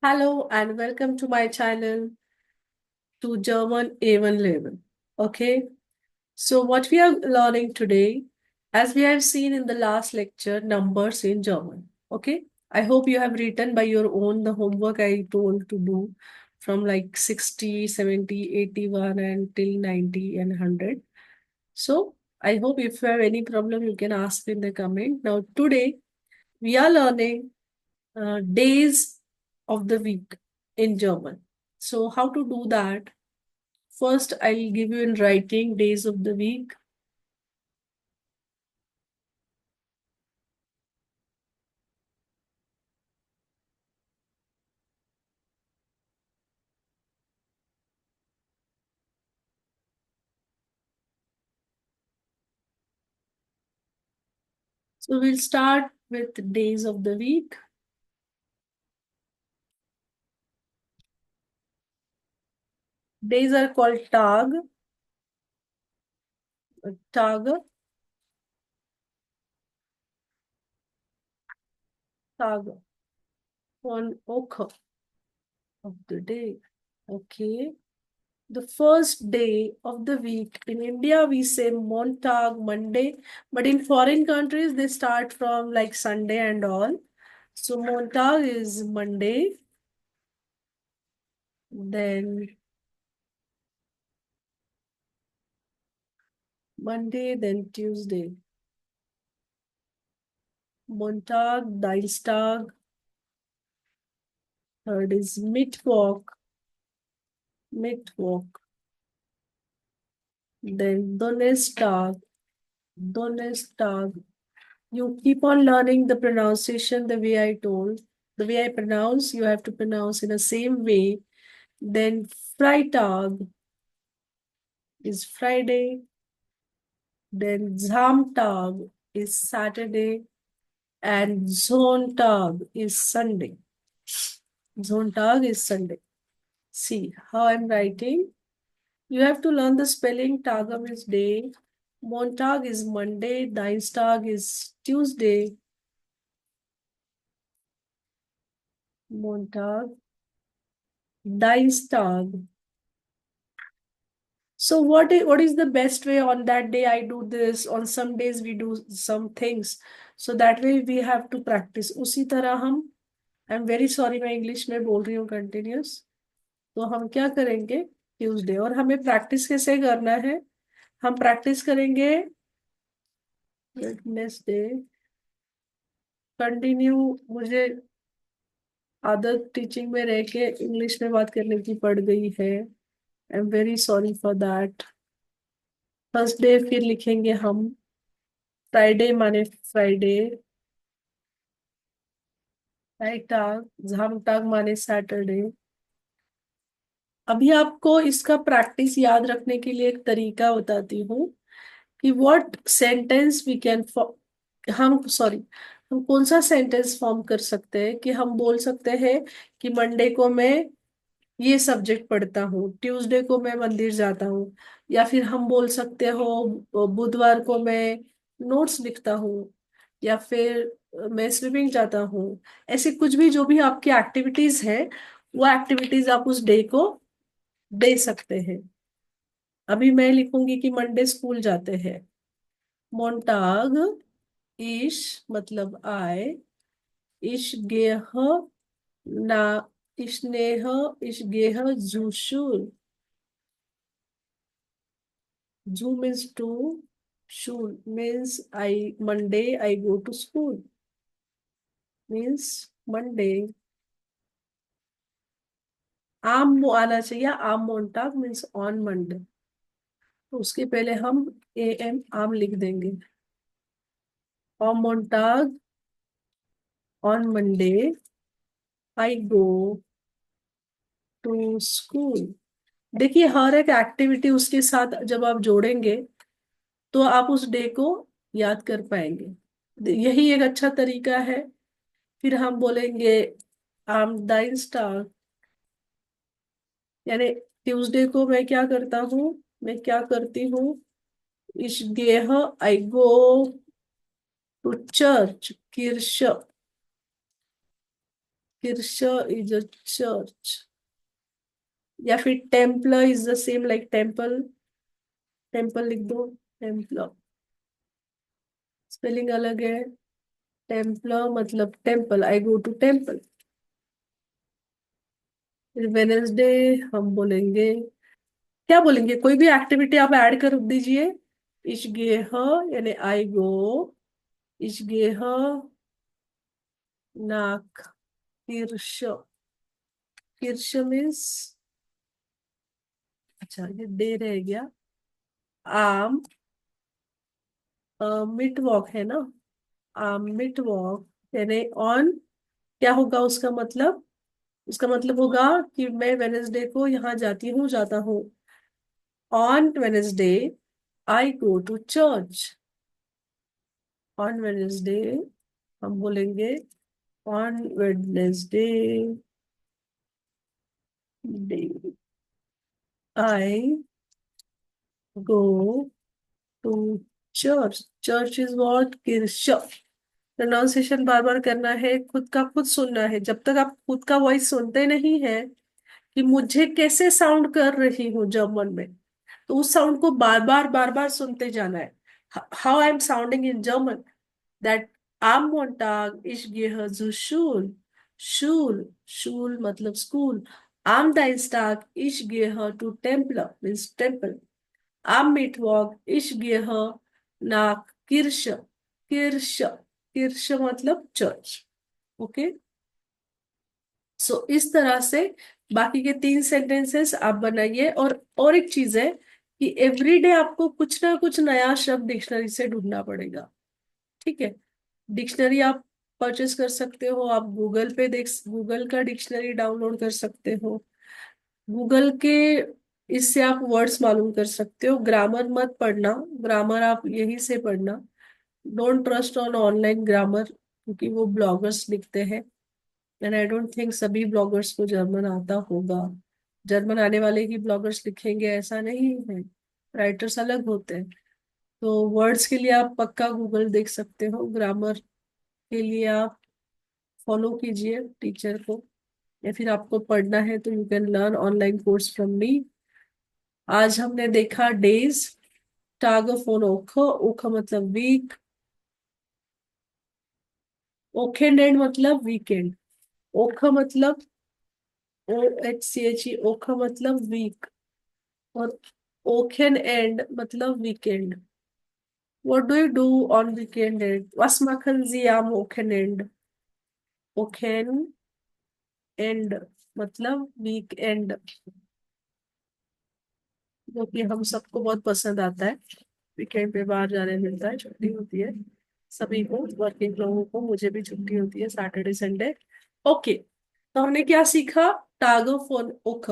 Hello and welcome to my channel to German A1 level. Okay, so what we are learning today, as we have seen in the last lecture, numbers in German. Okay, I hope you have written by your own the homework I told to do from like 60, 70, 81 and till 90 and 100. So I hope if you have any problem, you can ask in the comment. Now, today we are learning days of the week in German. So, how to do that? First, I'll give you in writing days of the week. So, we'll start with days of the week. Days are called Tag, Tag, Tag, one oka of the day. Okay. The first day of the week in India, we say Montag, Monday, but in foreign countries, they start from like Sunday and all. So Montag is Monday, then Monday, then Tuesday. Montag, Dienstag, third is Mittwoch, Mittwoch, then Donnerstag, Donnerstag. You keep on learning the pronunciation the way I told. The way I pronounce, you have to pronounce in the same way. Then Freitag is Friday. Then Samstag is Saturday. And Sonntag is Sunday. Sonntag is Sunday. See how I'm writing. You have to learn the spelling. Tagam is day. Montag is Monday. Dienstag is Tuesday. Montag. Dienstag. So what is the best way on that day I do this, on some days we do some things. So that way we have to practice. उसी तरह हम I am very sorry मैं English में बोल रही हूँ continuous तो हम क्या करेंगे ट्यूसडे और हमें प्रैक्टिस कैसे करना है हम प्रैक्टिस करेंगे वेडनेसडे कंटिन्यू मुझे आदत टीचिंग में रह के इंग्लिश में बात करने की पड़ गई है I am very sorry for that Thursday फिर लिखेंगे हम फ्राइडे माने फ्राइडे फ्राइटाग झामटाग माने सैटरडे अभी आपको इसका प्रैक्टिस याद रखने के लिए एक तरीका बताती हूँ कि व्हाट सेंटेंस वी कैन हम सॉरी हम कौन सा सेंटेंस फॉर्म कर सकते हैं कि हम बोल सकते हैं कि मंडे को मैं ये सब्जेक्ट पढ़ता हूँ ट्यूसडे को मैं मंदिर जाता हूँ या फिर हम बोल सकते हो बुधवार को मैं नोट्स लिखता हूँ या फिर मैं स्विमिंग जाता हूँ ऐसे कुछ भी जो भी आपकी एक्टिविटीज है वो एक्टिविटीज आप उस डे को दे सकते हैं अभी मैं लिखूंगी कि मंडे स्कूल जाते हैं मोन्टाग इश मतलब आय इश गेह ना इशनेह इश गेह जूशुल Zoo means to, shul means Monday I go to school, means Monday. आम आना चाहिए आम मोन्टाग मीन्स ऑन मंडे तो उसके पहले हम ए एम आम लिख देंगे ऑन मोन्टाग on Monday I go to school देखिए हर एक एक्टिविटी उसके साथ जब आप जोड़ेंगे तो आप उस डे को याद कर पाएंगे यही एक अच्छा तरीका है फिर हम बोलेंगे आम डाइंस्टार यानी ट्यूसडे को मैं क्या करता हूँ मैं क्या करती हूँ इस गेह आई गो टू चर्च किर्श किर्श इज अ चर्च, या फिर temple is the same like temple, temple लिख दो, टेम्पल, स्पेलिंग अलग है। टेम्पल मतलब temple, I go to temple. Wednesday हम बोलेंगे, क्या बोलेंगे, कोई भी एक्टिविटी आप ऐड कर दीजिए। Ich gehe, यानी आई गो, ich gehe nach Kirche। Kirche means, अच्छा ये डे रह गया। आम, मिट वॉक है ना, आम मिट वॉक, यानी ऑन, क्या होगा उसका मतलब, उसका मतलब होगा कि मैं वेनेसडे को यहाँ जाती हूँ, जाता हूँ। On Wednesday I go to church. On Wednesday हम बोलेंगे, on Wednesday day I go to church. Church is what, किर्च। प्रोनाउंसिएशन बार बार करना है, खुद का खुद सुनना है। जब तक आप खुद का वॉइस सुनते नहीं है कि मुझे कैसे साउंड कर रही हूँ जर्मन में, तो उस साउंड को बार बार सुनते जाना है। How I am sounding in German, that am Montag, ich gehe zur Schule। Schul, Schul मतलब school. Am Dienstag, ich gehe to Temple, means temple। Am Mittwoch, ich gehe nach Kirche। Kirche, Kirche मतलब church. Okay, सो इस तरह से बाकी के 3 sentences आप बनाइए। और एक चीज है कि एवरीडे आपको कुछ ना कुछ नया शब्द डिक्शनरी से ढूंढना पड़ेगा। ठीक है, डिक्शनरी आप परचेस कर सकते हो, आप गूगल पे देख, गूगल का डिक्शनरी डाउनलोड कर सकते हो। गूगल के इससे आप वर्ड्स मालूम कर सकते हो। ग्रामर मत पढ़ना, ग्रामर आप यहीं से पढ़ना। Don't trust on online grammar, क्योंकि वो ब्लॉगर्स लिखते हैं, एंड आई डोंट थिंक सभी ब्लॉगर्स को जर्मन आता होगा। जर्मन आने वाले ही ब्लॉगर्स लिखेंगे ऐसा नहीं है, राइटर्स अलग होते हैं। तो वर्ड्स के लिए आप पक्का गूगल देख सकते हो, ग्रामर के लिए आप फॉलो कीजिए टीचर को, या फिर आपको पढ़ना है तो you can learn online course from me. आज हमने देखा डेज, टाग फोन ओख, ओख मतलब वीक, ओखेंड एंड मतलब वीकेंड। ओख मतलब OHCHE, ओख मतलब वीक, और ओखेन एंड मतलब weekend. What do you do on weekend and, was machen Sie am Wochenende? ओखेन एंड मतलब वीकेंड, जो कि हम सबको बहुत पसंद आता है। वीकेंड पे बाहर जाने मिलता है, छुट्टी होती है सभी को, वर्किंग लोगों को, मुझे भी छुट्टी होती है सैटरडे संडे। ओके, तो हमने क्या सीखा, टाग फोन ओक,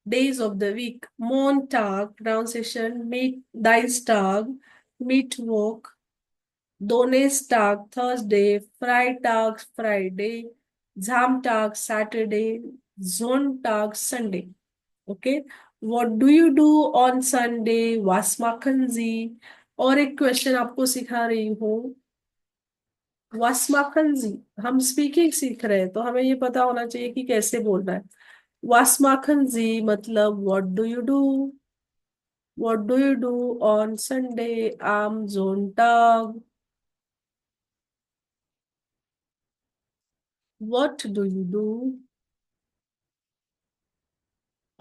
डेज ऑफ द वीक, मोनटाग प्रोनाउंसिएशन, मीट डाइसटाग मीट वॉक, डोनेस्टाग थर्सडे, फ्राइटाग फ्राइडे, झामटाग सैटरडे, जोनटाग Sunday. Okay, what do you do on Sunday, वासमाखनजी। और एक क्वेश्चन आपको सिखा रही हूँ, वासमाखनजी, हम स्पीकिंग सीख रहे हैं तो हमें ये पता होना चाहिए कि कैसे बोलना है। वासमाखनजी मतलब what do you do on Sunday, आम जोनटाग, what do you do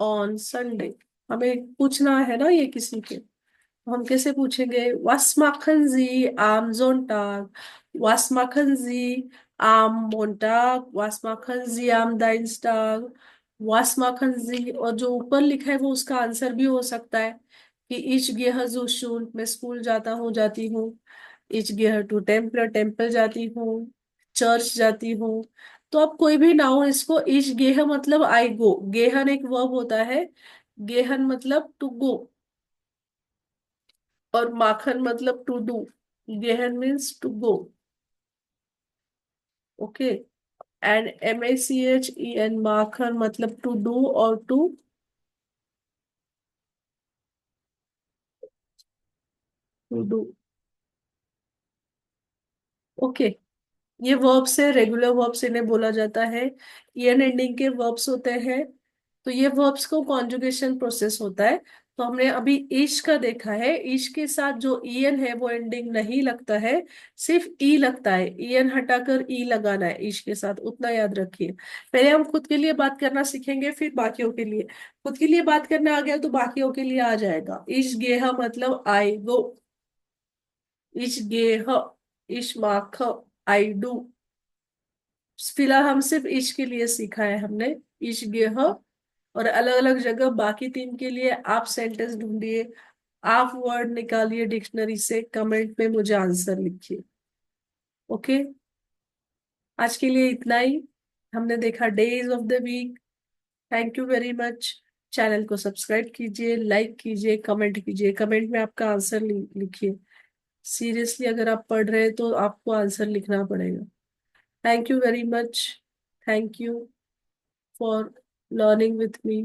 on Sunday. हमें पूछना है ना ये किसी के, हम कैसे पूछेंगे, was machen Sie am Sonntag, was machen Sie am Montag, was machen Sie am Dienstag, was machen Sie, और जो ऊपर लिखा है वो उसका आंसर भी हो सकता है कि ich gehe zur Schule, मैं स्कूल जाता हूँ, जाती हूँ। ich gehe to temple, temple जाती हूँ, चर्च जाती हूँ। तो आप कोई भी नाउन, इसको ich gehe मतलब आई गो, गेहन एक वर्ब होता है, गेहन मतलब टू गो, और माखन मतलब टू डू, गेहन means to go. Okay, and MACHEN माखन मतलब टू डू और टू डू। ओके, ये वर्ब्स है, रेगुलर वर्ब्स इन्हें बोला जाता है। ईएन एंडिंग के वर्ब्स होते हैं। तो ये वर्ब्स को कॉन्जुगेशन प्रोसेस होता है। तो हमने अभी ईश का देखा है, ईश के साथ जो ईएन है वो एंडिंग नहीं लगता है, सिर्फ ई लगता है। ईएन हटाकर ई लगाना है ईश के साथ, उतना याद रखिए। पहले हम खुद के लिए बात करना सीखेंगे, फिर बाकियों के लिए। खुद के लिए बात करना आ गया तो बाकियों के लिए आ जाएगा। ईश गेह मतलब आई गो, ईश गेह, ईश माख, आई डू। फिलहाल हम सिर्फ ईश के लिए सीखा है हमने, ईश गेह। और अलग अलग जगह बाकी तीन के लिए आप सेंटेंस ढूंढिए, आप वर्ड निकालिए डिक्शनरी से, कमेंट में मुझे आंसर लिखिए। ओके, आज के लिए इतना ही। हमने देखा days of the week. Thank you very much. Channel को सब्सक्राइब कीजिए, लाइक कीजिए, कमेंट कीजिए। कमेंट में आपका आंसर लिखिए। सीरियसली अगर आप पढ़ रहे हैं तो आपको आंसर लिखना पड़ेगा। Thank you very much. Thank you for learning with me.